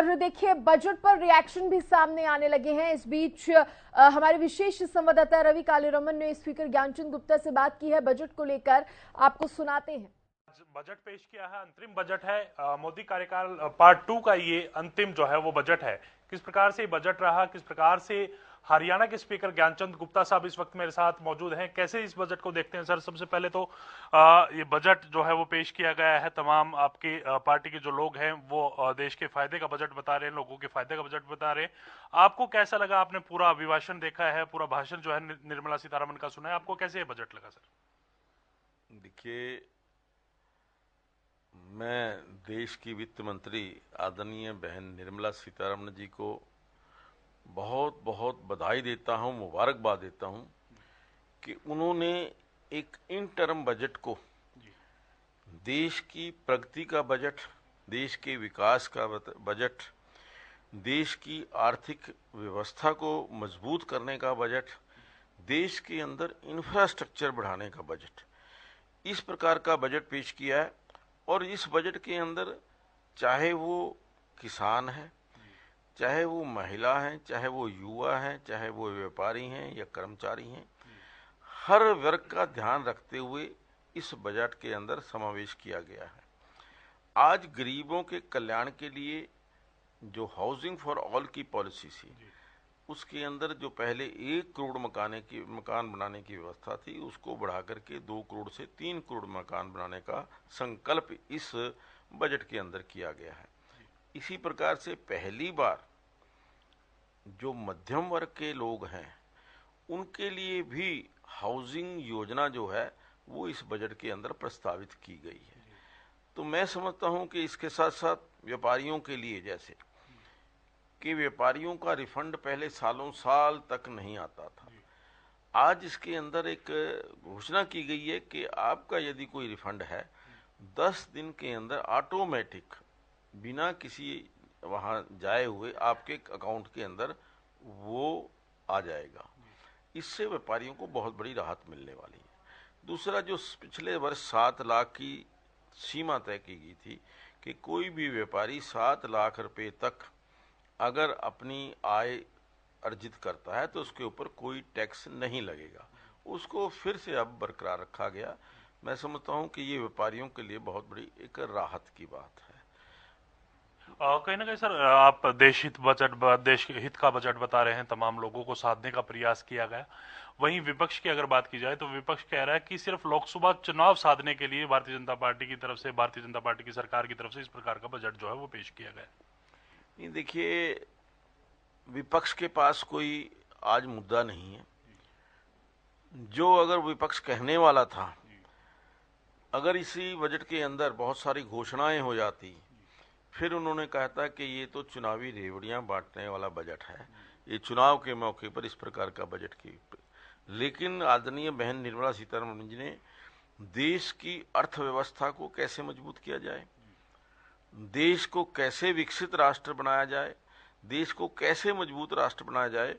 और देखिए बजट पर रिएक्शन भी सामने आने लगे हैं। इस बीच हमारे विशेष संवाददाता रवि कालेरमन ने स्पीकर ज्ञानचंद गुप्ता से बात की है बजट को लेकर, आपको सुनाते हैं। बजट पेश किया है, अंतरिम बजट है। मोदी कार्यकाल पार्ट 2 का ये अंतिम जो है वो बजट है। किस प्रकार से बजट रहा, किस प्रकार से हरियाणा के स्पीकर ज्ञानचंद गुप्ता साहब इस वक्त मेरे साथ मौजूद हैं, कैसे इस बजट को देखते हैं सर? सबसे पहले तो ये बजट जो है वो पेश किया गया है, तमाम आपकी पार्टी के जो लोग हैं वो देश के फायदे का बजट बता रहे हैं, लोगों के फायदे का बजट बता रहे हैं। आपको कैसा लगा? आपने पूरा अभिभाषण देखा है, पूरा भाषण जो है निर्मला सीतारमण का सुना है, आपको कैसे ये बजट लगा सर? देखिए, मैं देश की वित्त मंत्री आदरणीय बहन निर्मला सीतारमण जी को बहुत बहुत बधाई देता हूं, मुबारकबाद देता हूं कि उन्होंने एक इंटर्म बजट को देश की प्रगति का बजट, देश के विकास का बजट, देश की आर्थिक व्यवस्था को मजबूत करने का बजट, देश के अंदर इंफ्रास्ट्रक्चर बढ़ाने का बजट, इस प्रकार का बजट पेश किया है। और इस बजट के अंदर चाहे वो किसान है, चाहे वो महिला हैं, चाहे वो युवा हैं, चाहे वो व्यापारी हैं या कर्मचारी हैं, हर वर्ग का ध्यान रखते हुए इस बजट के अंदर समावेश किया गया है। आज गरीबों के कल्याण के लिए जो हाउसिंग फॉर ऑल की पॉलिसी थी, उसके अंदर जो पहले 1 करोड़ मकान बनाने की व्यवस्था थी, उसको बढ़ा करके 2 करोड़ से 3 करोड़ मकान बनाने का संकल्प इस बजट के अंदर किया गया है। इसी प्रकार से पहली बार जो मध्यम वर्ग के लोग हैं उनके लिए भी हाउसिंग योजना जो है वो इस बजट के अंदर प्रस्तावित की गई है। तो मैं समझता हूं कि इसके साथ साथ व्यापारियों के लिए, जैसे कि व्यापारियों का रिफंड पहले सालों साल तक नहीं आता था, आज इसके अंदर एक घोषणा की गई है कि आपका यदि कोई रिफंड है 10 दिन के अंदर ऑटोमेटिक बिना किसी वहां जाए हुए आपके अकाउंट के अंदर वो आ जाएगा। इससे व्यापारियों को बहुत बड़ी राहत मिलने वाली है। दूसरा, जो पिछले वर्ष 7 लाख की सीमा तय की गई थी कि कोई भी व्यापारी 7 लाख रुपए तक अगर अपनी आय अर्जित करता है तो उसके ऊपर कोई टैक्स नहीं लगेगा, उसको फिर से अब बरकरार रखा गया। मैं समझता हूं कि ये व्यापारियों के लिए बहुत बड़ी एक राहत की बात है। कहीं ना कहीं सर आप देश हित का बजट बता रहे हैं, तमाम लोगों को साधने का प्रयास किया गया। वहीं विपक्ष की अगर बात की जाए तो विपक्ष कह रहा है कि सिर्फ लोकसभा चुनाव साधने के लिए भारतीय जनता पार्टी की तरफ से, भारतीय जनता पार्टी की सरकार की तरफ से इस प्रकार का बजट जो है वो पेश किया गया। नहीं, देखिए, विपक्ष के पास कोई आज मुद्दा नहीं है। जो अगर विपक्ष कहने वाला था, अगर इसी बजट के अंदर बहुत सारी घोषणाएं हो जाती, फिर उन्होंने कहा था कि ये तो चुनावी रेवड़ियां बांटने वाला बजट है, ये चुनाव के मौके पर इस प्रकार का बजट की। लेकिन आदरणीय बहन निर्मला सीतारमण जी ने देश की अर्थव्यवस्था को कैसे मजबूत किया जाए, देश को कैसे विकसित राष्ट्र बनाया जाए, देश को कैसे मजबूत राष्ट्र बनाया जाए,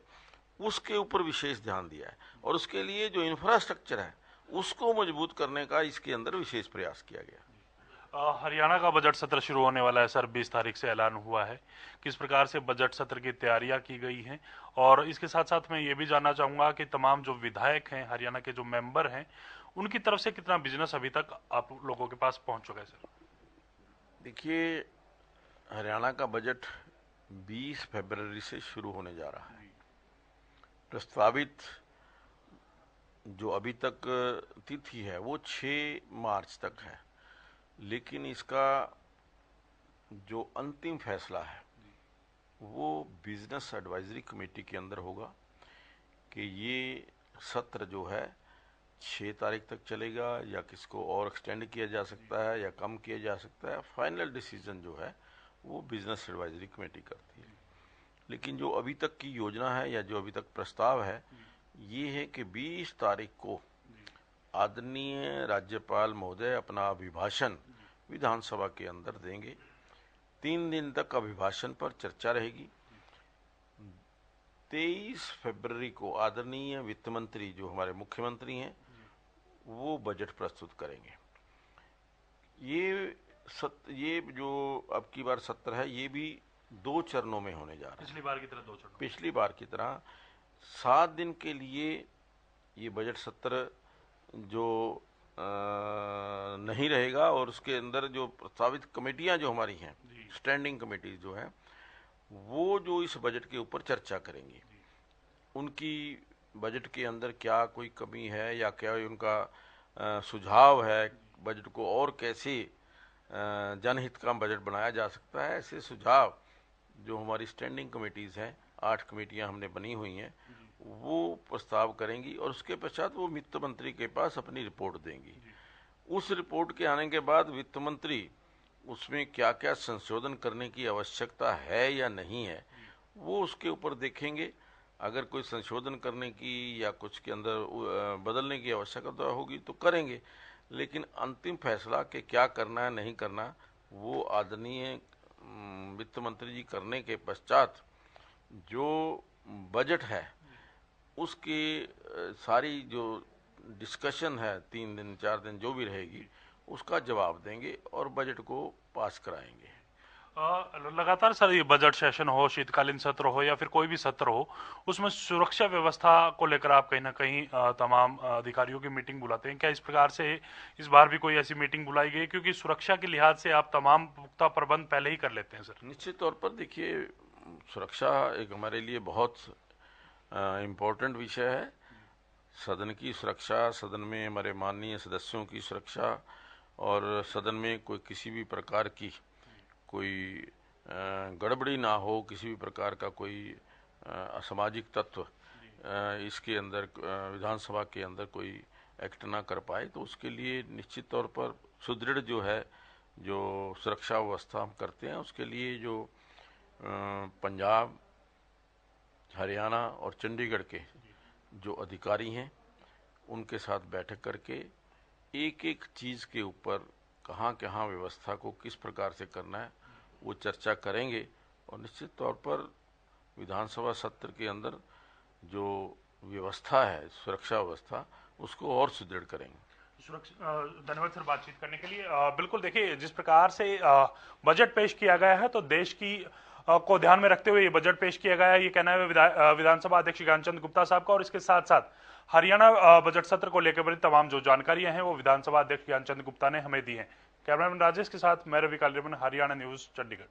उसके ऊपर विशेष ध्यान दिया है। और उसके लिए जो इंफ्रास्ट्रक्चर है उसको मजबूत करने का इसके अंदर विशेष प्रयास किया गया। हरियाणा का बजट सत्र शुरू होने वाला है सर, 20 तारीख से ऐलान हुआ है। किस प्रकार से बजट सत्र की तैयारियां की गई हैं? और इसके साथ साथ मैं ये भी जानना चाहूंगा कि तमाम जो विधायक हैं, हरियाणा के जो मेंबर हैं, उनकी तरफ से कितना बिजनेस अभी तक आप लोगों के पास पहुंच चुका है सर? देखिए, हरियाणा का बजट 20 फरवरी से शुरू होने जा रहा है। प्रस्तावित जो अभी तक तिथि है वो 6 मार्च तक है, लेकिन इसका जो अंतिम फैसला है वो बिजनेस एडवाइजरी कमेटी के अंदर होगा कि ये सत्र जो है 6 तारीख तक चलेगा या किसको और एक्सटेंड किया जा सकता है या कम किया जा सकता है। फाइनल डिसीजन जो है वो बिजनेस एडवाइजरी कमेटी करती है। लेकिन जो अभी तक की योजना है या जो अभी तक प्रस्ताव है ये है कि 20 तारीख को आदरणीय राज्यपाल महोदय अपना अभिभाषण विधानसभा के अंदर देंगे। 3 दिन तक अभिभाषण पर चर्चा रहेगी। 23 फरवरी को आदरणीय वित्त मंत्री जो हमारे मुख्यमंत्री हैं वो बजट प्रस्तुत करेंगे। ये जो अब की बार सत्र है ये भी 2 चरणों में होने जा रहा है। पिछली बार की तरह 2 चरणों। पिछली बार की तरह 7 दिन के लिए ये बजट सत्र जो नहीं रहेगा, और उसके अंदर जो प्रस्तावित कमेटियां जो हमारी हैं, स्टैंडिंग कमेटी जो है, वो जो इस बजट के ऊपर चर्चा करेंगी, उनकी बजट के अंदर क्या कोई कमी है या क्या उनका सुझाव है, बजट को और कैसे जनहित का बजट बनाया जा सकता है, ऐसे सुझाव जो हमारी स्टैंडिंग कमेटीज़ हैं, 8 कमेटियां हमने बनी हुई हैं, वो प्रस्ताव करेंगी और उसके पश्चात वो वित्त मंत्री के पास अपनी रिपोर्ट देंगी। उस रिपोर्ट के आने के बाद वित्त मंत्री उसमें क्या क्या संशोधन करने की आवश्यकता है या नहीं है, वो उसके ऊपर देखेंगे। अगर कोई संशोधन करने की या कुछ के अंदर बदलने की आवश्यकता होगी तो करेंगे, लेकिन अंतिम फैसला कि क्या करना है नहीं करना वो आदरणीय वित्त मंत्री जी करने के पश्चात जो बजट है उसकी सारी जो डिस्कशन है 3 दिन 4 दिन जो भी रहेगी उसका जवाब देंगे और बजट को पास कराएंगे। लगातार सर ये बजट सेशन हो, शीतकालीन सत्र हो या फिर कोई भी सत्र हो, उसमें सुरक्षा व्यवस्था को लेकर आप कहीं ना कहीं तमाम अधिकारियों की मीटिंग बुलाते हैं। क्या इस प्रकार से इस बार भी कोई ऐसी मीटिंग बुलाई गई, क्योंकि सुरक्षा के लिहाज से आप तमाम पुख्ता प्रबंध पहले ही कर लेते हैं सर? निश्चित तौर पर देखिए, सुरक्षा एक हमारे लिए बहुत इम्पोर्टेंट विषय है। सदन की सुरक्षा, सदन में हमारे माननीय सदस्यों की सुरक्षा, और सदन में कोई किसी भी प्रकार की कोई गड़बड़ी ना हो, किसी भी प्रकार का कोई असामाजिक तत्व इसके अंदर विधानसभा के अंदर कोई एक्ट ना कर पाए, तो उसके लिए निश्चित तौर पर सुदृढ़ जो है जो सुरक्षा व्यवस्था हम करते हैं, उसके लिए जो पंजाब, हरियाणा और चंडीगढ़ के जो अधिकारी हैं उनके साथ बैठक करके एक एक चीज़ के ऊपर कहाँ कहाँ व्यवस्था को किस प्रकार से करना है वो चर्चा करेंगे, और निश्चित तौर पर विधानसभा सत्र के अंदर जो व्यवस्था है, सुरक्षा व्यवस्था, उसको और सुदृढ़ करेंगे। धन्यवाद सर बातचीत करने के लिए। बिल्कुल, देखिए जिस प्रकार से बजट पेश किया गया है तो देश की को ध्यान में रखते हुए ये बजट पेश किया गया है, ये कहना है विधानसभा अध्यक्ष ज्ञानचंद गुप्ता साहब का। और इसके साथ साथ हरियाणा बजट सत्र को लेकर बड़ी तमाम जो जानकारियां हैं वो विधानसभा अध्यक्ष ज्ञानचंद गुप्ता ने हमें दी हैं। कैमरामैन राजेश के साथ मैं रवि कालीरमन, हरियाणा न्यूज, चंडीगढ़।